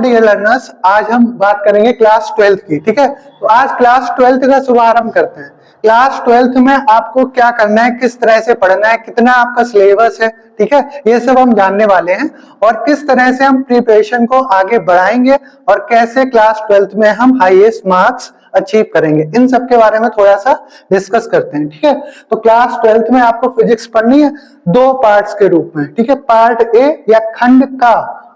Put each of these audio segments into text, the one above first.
Dear learners, आज हम बात करेंगे क्लास 12th की। ठीक है, तो आज क्लास 12th का शुभारंभ करते हैं। क्लास 12th में आपको क्या करना है, किस तरह से पढ़ना है, कितना आपका सिलेबस है, ठीक है, ये सब हम जानने वाले हैं और किस तरह से हम प्रिपरेशन को आगे बढ़ाएंगे और कैसे क्लास 12th में हम हाईएस्ट मार्क्स अचीव करेंगे, इन सब के बारे में थोड़ा सा डिस्कस करते हैं। ठीक है, तो क्लास 12th में आपको फिजिक्स पढ़नी है दो पार्ट्स के रूप में। ठीक है, पार्ट ए या खंड का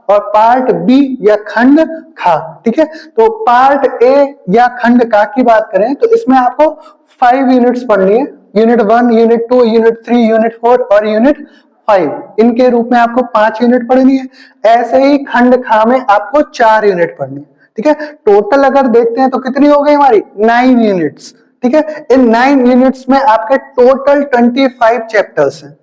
और पार्ट बी या खंड खा। ठीक है, तो पार्ट ए या खंड का की बात करें तो इसमें आपको 5 यूनिट्स पढ़नी है, यूनिट 1, यूनिट 2, यूनिट 3, यूनिट 4 और यूनिट 5। इनके रूप में आपको 5 यूनिट पढ़नी है। ऐसे ही खंड खा में आपको 4 यूनिट पढ़नी है। ठीक है, टोटल अगर देखते हैं तो कितनी हो गई हमारी 9 यूनिट्स। ठीक है, इन 9 यूनिट्स में आपके टोटल 25 चैप्टर्स हैं,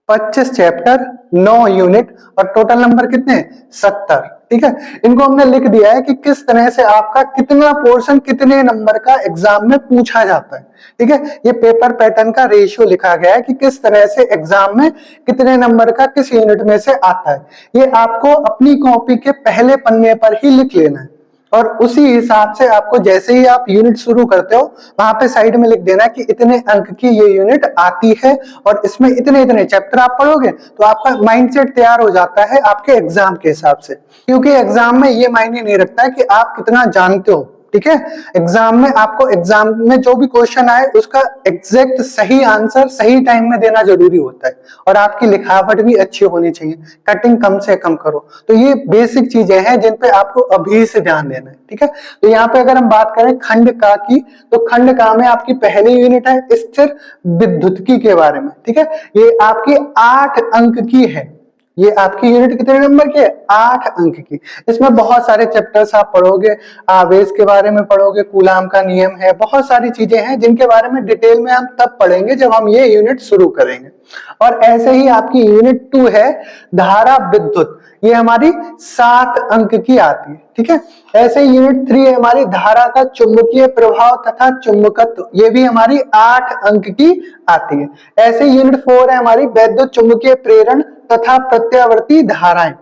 25 चैप्टर, 9 यूनिट और टोटल नंबर कितने 70। ठीक है, इनको हमने लिख दिया है कि किस तरह से आपका कितना पोर्शन कितने नंबर का एग्जाम में पूछा जाता है। ठीक है, ये पेपर पैटर्न का रेशियो लिखा गया है कि किस तरह से एग्जाम में कितने नंबर का किस यूनिट में से आता है। ये आपको अपनी कॉपी के पहले पन्ने पर ही लिख लेना है और उसी हिसाब से आपको जैसे ही आप यूनिट शुरू करते हो वहां पे साइड में लिख देना कि इतने अंक की ये यूनिट आती है और इसमें इतने इतने चैप्टर आप पढ़ोगे, तो आपका माइंडसेट तैयार हो जाता है आपके एग्जाम के हिसाब से। क्योंकि एग्जाम में ये मायने नहीं रखता है कि आप कितना जानते हो। ठीक है, एग्जाम में आपको एग्जाम में जो भी क्वेश्चन आए उसका एग्जैक्ट सही आंसर सही टाइम में देना जरूरी होता है और आपकी लिखावट भी अच्छी होनी चाहिए, कटिंग कम से कम करो। तो ये बेसिक चीजें हैं जिन पे आपको अभी से ध्यान देना है। ठीक है, तो यहाँ पे अगर हम बात करें खंड का की, तो खंड का में आपकी पहली यूनिट है स्थिर विद्युत्की के बारे में। ठीक है, ये आपकी 8 अंक की है। ये आपकी यूनिट कितने नंबर की है 8 अंक की। इसमें बहुत सारे चैप्टर्स आप पढ़ोगे, आवेश के बारे में पढ़ोगे, कूलाम का नियम है, बहुत सारी चीजें हैं जिनके बारे में डिटेल में हम तब पढ़ेंगे जब हम ये यूनिट शुरू करेंगे। और ऐसे ही आपकी यूनिट 2 है धारा विद्युत, ये हमारी 7 अंक की आती है। ठीक है, ऐसे ही यूनिट 3 है हमारी धारा का चुंबकीय प्रभाव तथा चुंबकत्व, ये भी हमारी 8 अंक की आती है। ऐसे ही यूनिट 4 है हमारी वैद्युत चुंबकीय प्रेरण तथा प्रत्यावर्ती धाराएं,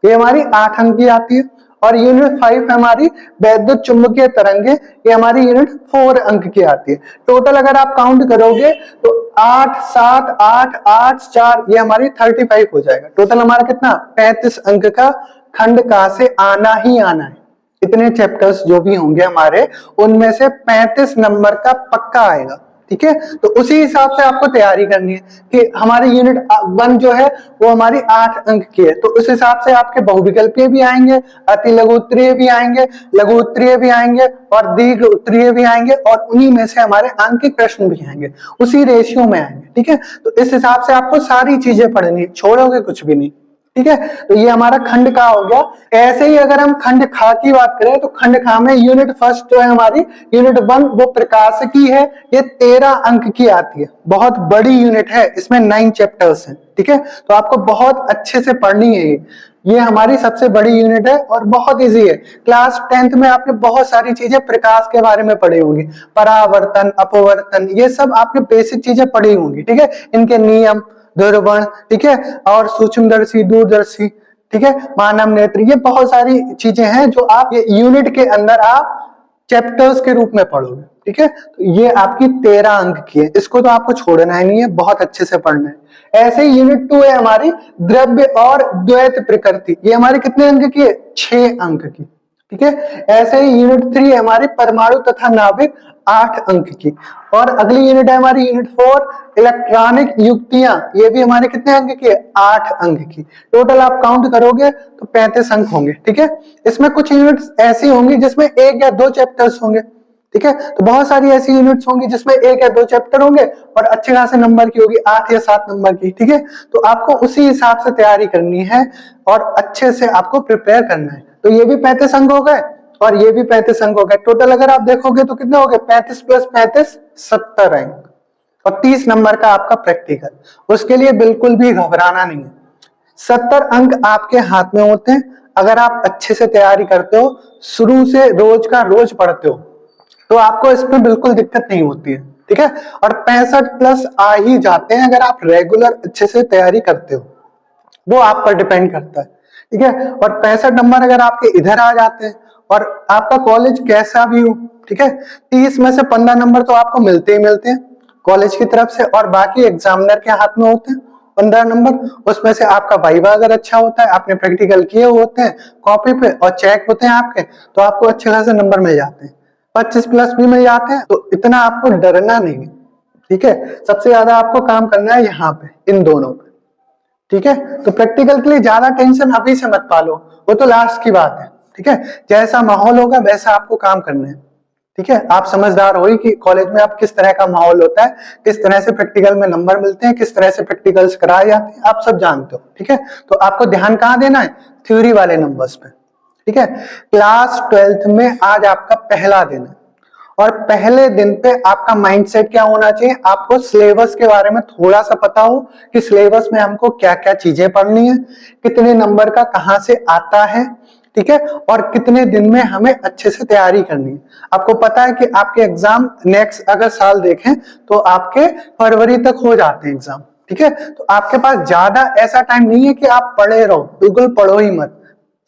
ये हमारी 8 अंक की आती है। और यूनिट 5 है हमारी वैद्युत चुंबकीय तरंगे, ये हमारी यूनिट 4 अंक की आती है। टोटल अगर आप काउंट करोगे तो 8, 7, 8, 8, 4 ये हमारी 35 हो जाएगा। टोटल हमारा कितना 35 अंक का खंड का से आना ही आना है। इतने चैप्टर्स जो भी होंगे हमारे उनमें से 35 नंबर का पक्का आएगा। ठीक है, तो उसी हिसाब से आपको तैयारी करनी है कि हमारी यूनिट 1 जो है वो हमारी 8 अंक की है, तो उस हिसाब से आपके बहुविकल्पीय भी आएंगे, अति लघु उत्तरीय भी आएंगे, लघु उत्तरीय भी आएंगे और दीर्घ उत्तरीय भी आएंगे और उन्हीं में से हमारे आंकिक प्रश्न भी आएंगे, उसी रेशियो में आएंगे। ठीक है, तो इस हिसाब से आपको सारी चीजें पढ़नी, छोड़ोगे कुछ भी नहीं। ठीक है, तो ये हमारा खंड का हो गया। ऐसे ही अगर हम खंड खा की बात करें तो खंड खा में यूनिट फर्स्ट जो है हमारी यूनिट 1 वो प्रकाशिकी है, ये 13 अंक की आती है। बहुत बड़ी यूनिट है, इसमें 9 चैप्टर्स हैं। ठीक है, तो आपको बहुत अच्छे से पढ़नी है। ये हमारी सबसे बड़ी यूनिट है और बहुत इजी है। क्लास 10th में आपने बहुत सारी चीजें प्रकाश के बारे में पढ़ी होंगी, परावर्तन, अपवर्तन, ये सब आपने बेसिक चीजें पढ़ी होंगी। ठीक है, इनके नियम, ध्रुवण, ठीक है, और सूक्ष्मदर्शी, दूरदर्शी, ठीक है, मानव नेत्र, ये बहुत सारी चीजें हैं जो आप ये यूनिट के अंदर आप चैप्टर्स के रूप में पढ़ोगे। ठीक है, तो ये आपकी 13 अंक की है, इसको तो आपको छोड़ना ही नहीं है, बहुत अच्छे से पढ़ना है। ऐसे ही यूनिट 2 है हमारी द्रव्य और द्वैत प्रकृति, ये हमारी कितने अंक की है 6 अंक की। ठीक है, ऐसे ही यूनिट 3 है हमारी परमाणु तथा नाभिक, 8 अंक की। और अगली यूनिट है हमारी यूनिट 4 इलेक्ट्रॉनिक युक्तियां, ये भी हमारे कितने अंक की है 8 अंक की। टोटल आप काउंट करोगे तो 35 अंक होंगे। ठीक है, इसमें कुछ यूनिट्स ऐसी होंगी जिसमें 1 या 2 चैप्टर्स होंगे। ठीक है, तो बहुत सारी ऐसी यूनिट्स होंगी जिसमें 1 या 2 चैप्टर होंगे और अच्छे खासे नंबर की होगी 8 या 7 नंबर की। ठीक है, तो आपको उसी हिसाब से तैयारी करनी है और अच्छे से आपको प्रिपेयर करना है। तो ये भी 35 अंक हो गए और ये भी 35 अंक हो गए। टोटल अगर आप देखोगे तो कितने हो गए 35 + 35 70 अंक और 30 नंबर का आपका प्रैक्टिकल। उसके लिए बिल्कुल भी घबराना नहीं है, 70 अंक आपके हाथ में होते हैं। अगर आप अच्छे से तैयारी करते हो, शुरू से रोज का रोज पढ़ते हो, तो आपको इसमें बिल्कुल दिक्कत नहीं होती है। ठीक है, और 65+ आ ही जाते हैं अगर आप रेगुलर अच्छे से तैयारी करते हो, वो आप पर डिपेंड करता है। ठीक है। और 65 नंबर अगर आपके इधर आ जाते हैं और आपका कॉलेज कैसा भी हो, ठीक है, 30 में से 15 नंबर तो आपको मिलते ही मिलते हैं कॉलेज की तरफ से, और बाकी एग्जामिनर के हाथ में होते हैं 15 नंबर। उसमें से आपका वाइवा अगर अच्छा होता है, आपने प्रैक्टिकल किए होते हैं कॉपी पे और चेक होते हैं आपके, तो आपको अच्छे खासे नंबर मिल जाते हैं, 25 प्लस भी मिल जाते हैं। तो इतना आपको डरना नहीं है, ठीक है। सबसे ज्यादा आपको काम करना है यहाँ पे, इन दोनों पे, ठीक है। तो प्रैक्टिकल के लिए ज्यादा टेंशन अभी से मत पालो, वो तो लास्ट की बात है, ठीक है। जैसा माहौल होगा वैसा आपको काम करना है, ठीक है। आप समझदार हो कि कॉलेज में आप किस तरह का माहौल होता है, किस तरह से प्रैक्टिकल में नंबर मिलते हैं, किस तरह से प्रैक्टिकल्स कराए जाते हैं, आप सब जानते हो, ठीक है। तो आपको ध्यान कहाँ देना है, थ्योरी वाले नंबर्स पे, ठीक है। क्लास 12th में आज आपका पहला दिन है, और पहले दिन पे आपका माइंडसेट क्या होना चाहिए, आपको सिलेबस के बारे में थोड़ा सा पता हो कि सिलेबस में हमको क्या क्या चीजें पढ़नी है, कितने नंबर का कहाँ से आता है, ठीक है, और कितने दिन में हमें अच्छे से तैयारी करनी है। आपको पता है कि आपके एग्जाम नेक्स्ट अगर साल देखें तो आपके फरवरी तक हो जाते हैं एग्जाम, ठीक है। तो आपके पास ज्यादा ऐसा टाइम नहीं है कि आप पढ़े रहो, बिल्कुल पढ़ो ही मत,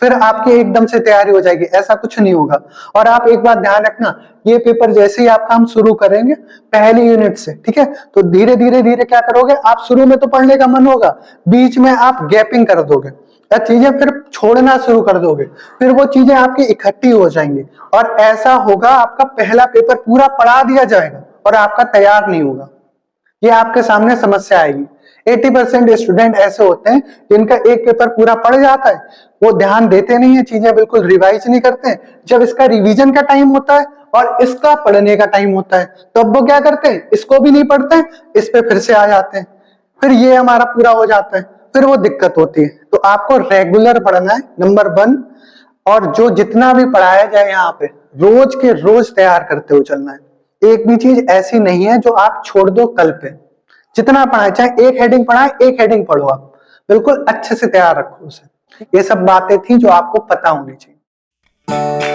फिर आपकी एकदम से तैयारी हो जाएगी, ऐसा कुछ नहीं होगा। और आप एक बात ध्यान रखना, ये पेपर जैसे ही आपका हम शुरू करेंगे पहली यूनिट से, ठीक है, तो धीरे धीरे धीरे क्या करोगे आप, शुरू में तो पढ़ने का मन होगा, बीच में आप गैपिंग कर दोगे, चीजें फिर छोड़ना शुरू कर दोगे, फिर वो चीजें आपकी इकट्ठी हो जाएंगी, और ऐसा होगा आपका पहला पेपर पूरा पढ़ा दिया जाएगा और आपका तैयार नहीं होगा। ये आपके सामने समस्या आएगी। 80% स्टूडेंट ऐसे होते हैं जिनका एक पेपर पूरा पढ़ जाता है, वो ध्यान देते नहीं है, चीजें बिल्कुल रिवाइज नहीं करते हैं। जब इसका रिवीजन का टाइम होता है और इसका पढ़ने का टाइम होता है, तब तो वो क्या करते हैं, इसको भी नहीं पढ़ते हैं, इस पे फिर से आ जाते हैं, फिर ये हमारा पूरा हो जाता है, फिर वो दिक्कत होती है। तो आपको रेगुलर पढ़ना है, नंबर 1, और जो जितना भी पढ़ाया जाए यहाँ पे रोज के रोज तैयार करते हुए चलना है। एक भी चीज ऐसी नहीं है जो आप छोड़ दो कल पे, जितना पढ़ाए, चाहे एक हेडिंग पढ़ाए, एक हेडिंग पढ़ो, आप बिल्कुल अच्छे से तैयार रखो उसे। ये सब बातें थी जो आपको पता होनी चाहिए।